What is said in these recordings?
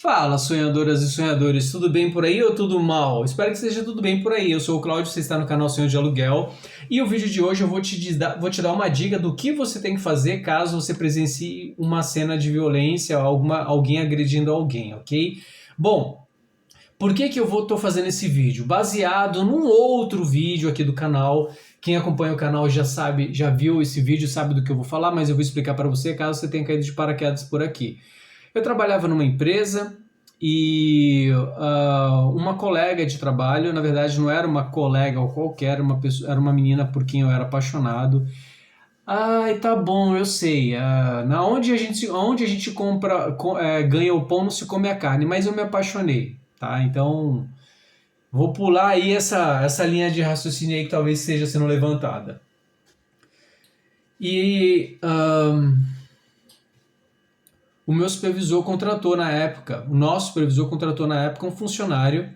Fala, sonhadoras e sonhadores, tudo bem por aí ou tudo mal? Espero que esteja tudo bem por aí. Eu sou o Cláudio, você está no canal Sonho de Aluguel e o vídeo de hoje eu vou te dar uma dica do que você tem que fazer caso você presencie uma cena de violência, alguém agredindo alguém, ok? Bom, por que que tô fazendo esse vídeo? Baseado num outro vídeo aqui do canal. Quem acompanha o canal já sabe, já viu esse vídeo, sabe do que eu vou falar, mas eu vou explicar para você caso você tenha caído de paraquedas por aqui. Eu trabalhava numa empresa e uma colega de trabalho, na verdade não era uma colega ou qualquer, uma pessoa, era uma menina por quem eu era apaixonado. Ai, tá bom, eu sei. Onde a gente compra, ganha o pão, não se come a carne, mas eu me apaixonei, tá? Então, vou pular aí essa linha de raciocínio aí que talvez esteja sendo levantada. E o meu supervisor contratou na época, o nosso supervisor contratou na época um funcionário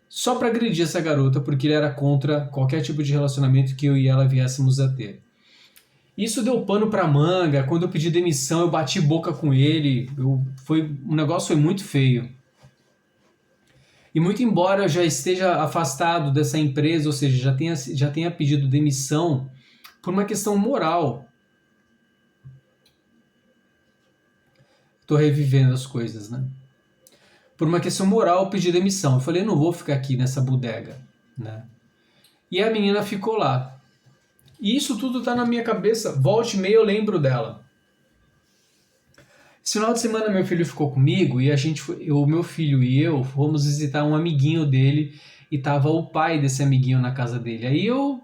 só para agredir essa garota, porque ele era contra qualquer tipo de relacionamento que eu e ela viéssemos a ter. Isso deu pano para manga. Quando eu pedi demissão, eu bati boca com ele. O negócio foi muito feio. E muito embora eu já esteja afastado dessa empresa, ou seja, já tenha pedido demissão por uma questão moral. Estou revivendo as coisas, né? Por uma questão moral, eu pedi demissão. Eu falei, não vou ficar aqui nessa bodega, né? E a menina ficou lá. E isso tudo tá na minha cabeça. Volte e meia eu lembro dela. Esse final de semana meu filho ficou comigo e o meu filho e eu fomos visitar um amiguinho dele e tava o pai desse amiguinho na casa dele. Aí eu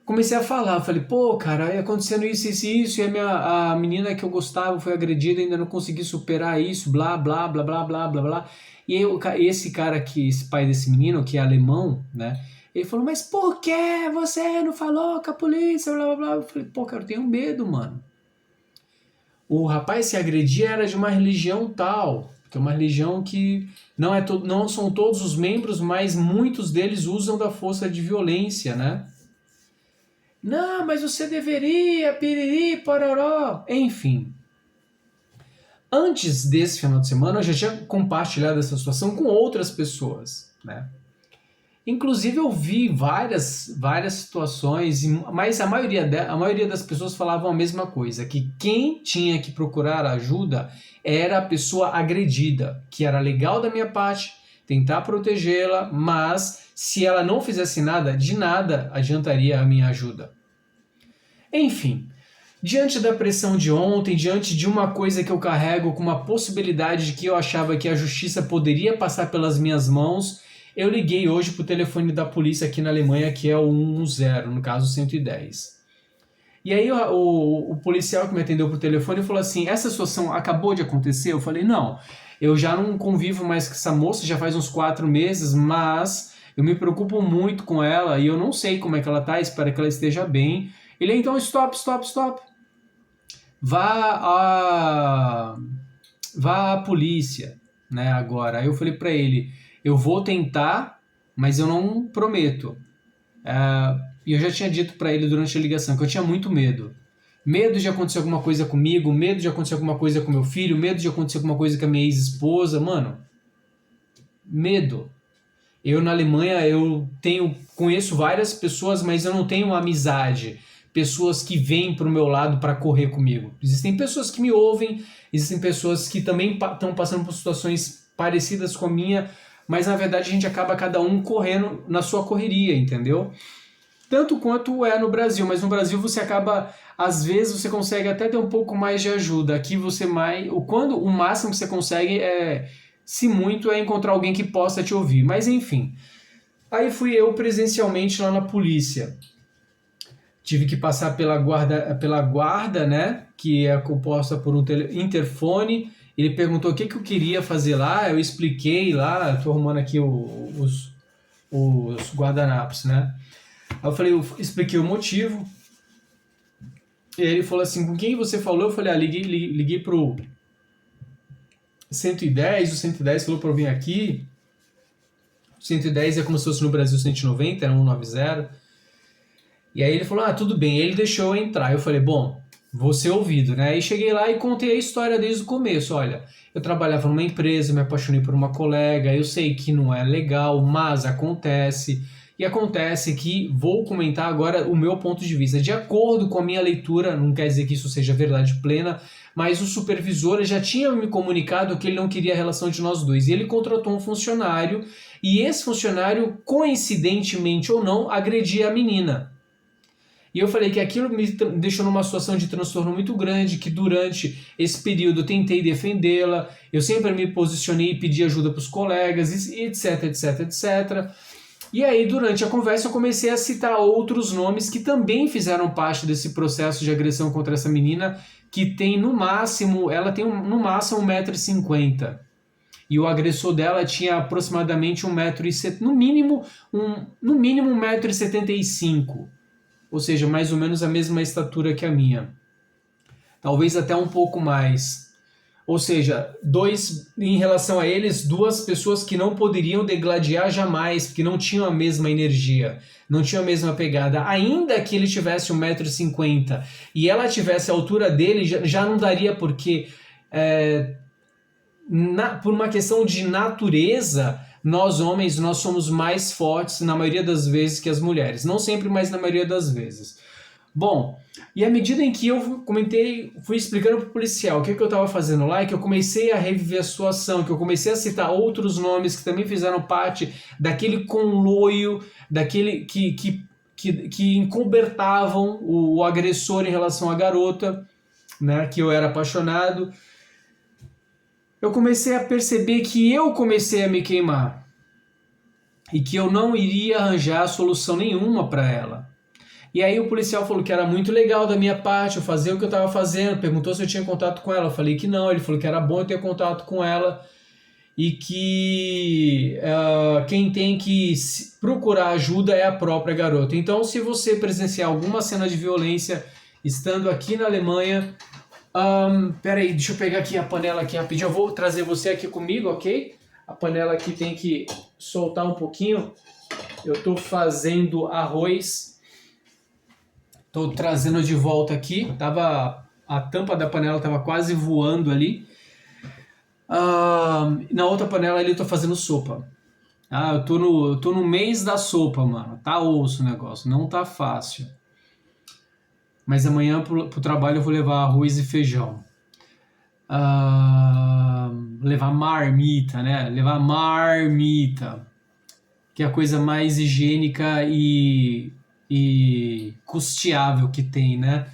comecei a falar, falei, pô, cara, aí acontecendo isso, e a menina que eu gostava foi agredida, ainda não consegui superar isso, blá, blá, blá, blá, blá, blá, blá. E aí, esse cara aqui, esse pai desse menino, que é alemão, né, ele falou, mas por que você não falou com a polícia, blá, blá, blá. Eu falei, pô, cara, eu tenho medo, mano. O rapaz se agredia era de uma religião tal, que é uma religião que não são todos os membros, mas muitos deles usam da força de violência, né? Não, mas você deveria, piriri, pororó. Enfim. Antes desse final de semana, eu já tinha compartilhado essa situação com outras pessoas, né? Inclusive eu vi várias situações, mas a maioria das pessoas falavam a mesma coisa, que quem tinha que procurar ajuda era a pessoa agredida, que era legal da minha parte tentar protegê-la, mas se ela não fizesse nada, de nada adiantaria a minha ajuda. Enfim, diante da pressão de ontem, diante de uma coisa que eu carrego com uma possibilidade de que eu achava que a justiça poderia passar pelas minhas mãos, eu liguei hoje para o telefone da polícia aqui na Alemanha, que é o 110, no caso 110. E aí o policial que me atendeu por telefone falou assim, essa situação acabou de acontecer? Eu falei, não, eu já não convivo mais com essa moça, já faz uns 4 meses, mas eu me preocupo muito com ela e eu não sei como é que ela tá, espero que ela esteja bem. Ele, então, stop. Vá à polícia, né, agora. Aí eu falei para ele, eu vou tentar, mas eu não prometo. E eu já tinha dito para ele durante a ligação que eu tinha muito medo. Medo de acontecer alguma coisa comigo, medo de acontecer alguma coisa com meu filho, medo de acontecer alguma coisa com a minha ex-esposa. Mano, medo. Eu na Alemanha, conheço várias pessoas, mas eu não tenho amizade. Pessoas que vêm pro meu lado para correr comigo. Existem pessoas que me ouvem, existem pessoas que também estão passando por situações parecidas com a minha, mas na verdade a gente acaba cada um correndo na sua correria, entendeu? Tanto quanto é no Brasil, mas no Brasil você acaba, às vezes você consegue até ter um pouco mais de ajuda. Aqui o máximo que você consegue se muito, é encontrar alguém que possa te ouvir. Mas enfim, aí fui eu presencialmente lá na polícia. Tive que passar pela guarda, né, que é composta por um interfone. Ele perguntou o que eu queria fazer lá, eu expliquei lá, estou arrumando aqui os guardanapos, né. Aí eu expliquei o motivo. E ele falou assim, com quem você falou? Eu falei, liguei pro 110, o 110 falou para eu vir aqui. O 110 é como se fosse no Brasil 190, era 190. E aí ele falou, tudo bem. Ele deixou eu entrar. Eu falei, bom, vou ser ouvido, né? Aí cheguei lá e contei a história desde o começo. Olha, eu trabalhava numa empresa, me apaixonei por uma colega, eu sei que não é legal, mas acontece. E acontece que vou comentar agora o meu ponto de vista. De acordo com a minha leitura, não quer dizer que isso seja verdade plena, mas o supervisor já tinha me comunicado que ele não queria a relação de nós dois. E ele contratou um funcionário, e esse funcionário, coincidentemente ou não, agredia a menina. E eu falei que aquilo me deixou numa situação de transtorno muito grande, que durante esse período eu tentei defendê-la, eu sempre me posicionei e pedi ajuda para os colegas, etc, etc, etc. E aí, durante a conversa, eu comecei a citar outros nomes que também fizeram parte desse processo de agressão contra essa menina, que tem no máximo, ela tem no máximo 1,50 m. E o agressor dela tinha aproximadamente 1,70 m, no mínimo 1,75 m. Ou seja, mais ou menos a mesma estatura que a minha. Talvez até um pouco mais. Ou seja, em relação a eles, duas pessoas que não poderiam degladiar jamais, porque não tinham a mesma energia, não tinham a mesma pegada. Ainda que ele tivesse 1,50 m e ela tivesse a altura dele, já não daria, porque por uma questão de natureza, nós homens, nós somos mais fortes na maioria das vezes que as mulheres. Não sempre, mas na maioria das vezes. Bom, e à medida em que eu fui explicando para o policial o que eu estava fazendo lá, que eu comecei a reviver a situação, que eu comecei a citar outros nomes que também fizeram parte daquele conluio, daquele que encobertavam o agressor em relação à garota, né, que eu era apaixonado, eu comecei a perceber que eu comecei a me queimar e que eu não iria arranjar solução nenhuma para ela. E aí o policial falou que era muito legal da minha parte eu fazer o que eu estava fazendo, perguntou se eu tinha contato com ela, eu falei que não, ele falou que era bom eu ter contato com ela e que quem tem que procurar ajuda é a própria garota. Então, se você presenciar alguma cena de violência estando aqui na Alemanha, peraí, deixa eu pegar aqui a panela aqui rapidinho, eu vou trazer você aqui comigo, ok? A panela aqui tem que soltar um pouquinho, eu estou fazendo arroz. Estou trazendo de volta aqui. A tampa da panela estava quase voando ali. Na outra panela ali eu estou fazendo sopa. Eu tô no mês da sopa, mano. Tá osso o negócio. Não tá fácil. Mas amanhã pro trabalho eu vou levar arroz e feijão. Levar marmita, né? Levar marmita. Que é a coisa mais higiênica e custeável que tem, né?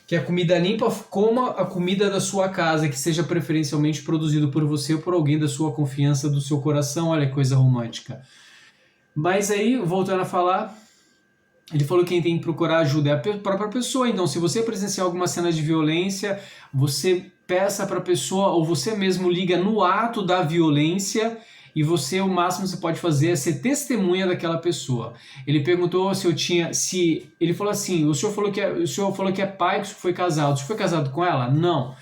Que a comida limpa, coma a comida da sua casa, que seja preferencialmente produzido por você ou por alguém da sua confiança, do seu coração. Olha que coisa romântica. Mas aí, voltando a falar, ele falou que quem tem que procurar ajuda é a própria pessoa. Então, se você presenciar alguma cena de violência, você peça para a pessoa, ou você mesmo liga no ato da violência, e você, o máximo que você pode fazer é ser testemunha daquela pessoa. Ele perguntou se eu tinha, ele falou assim, o senhor falou que é pai, que foi casado. O senhor foi casado com ela? Não.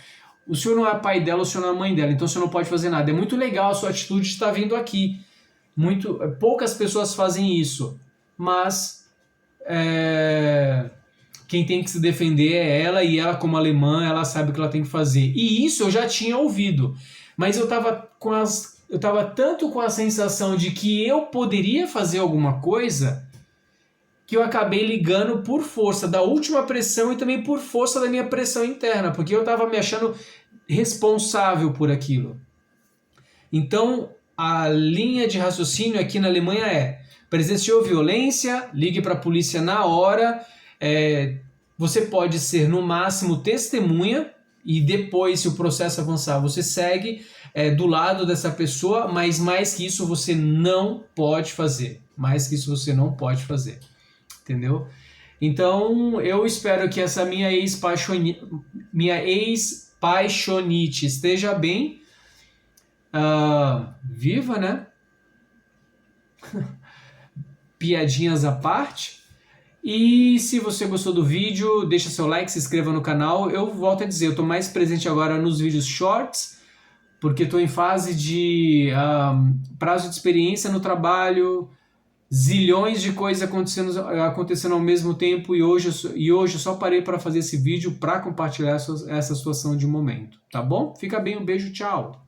O senhor não é pai dela, o senhor não é mãe dela, então o senhor não pode fazer nada. É muito legal a sua atitude de estar vindo aqui. Poucas pessoas fazem isso, mas quem tem que se defender é ela, e ela, como alemã, ela sabe o que ela tem que fazer. E isso eu já tinha ouvido, mas eu estava tanto com a sensação de que eu poderia fazer alguma coisa que eu acabei ligando por força da última pressão e também por força da minha pressão interna, porque eu estava me achando responsável por aquilo. Então, a linha de raciocínio aqui na Alemanha é: presenciou violência, ligue para a polícia na hora, você pode ser no máximo testemunha, e depois, se o processo avançar, você segue do lado dessa pessoa, mas mais que isso você não pode fazer. Mais que isso você não pode fazer. Entendeu? Então, eu espero que essa minha ex-paixonite esteja bem, viva, né? Piadinhas à parte. E se você gostou do vídeo, deixa seu like, se inscreva no canal. Eu volto a dizer, eu estou mais presente agora nos vídeos shorts, porque estou em fase de prazo de experiência no trabalho, zilhões de coisas acontecendo ao mesmo tempo, e hoje eu só parei para fazer esse vídeo para compartilhar essa situação de momento, tá bom? Fica bem, um beijo, tchau!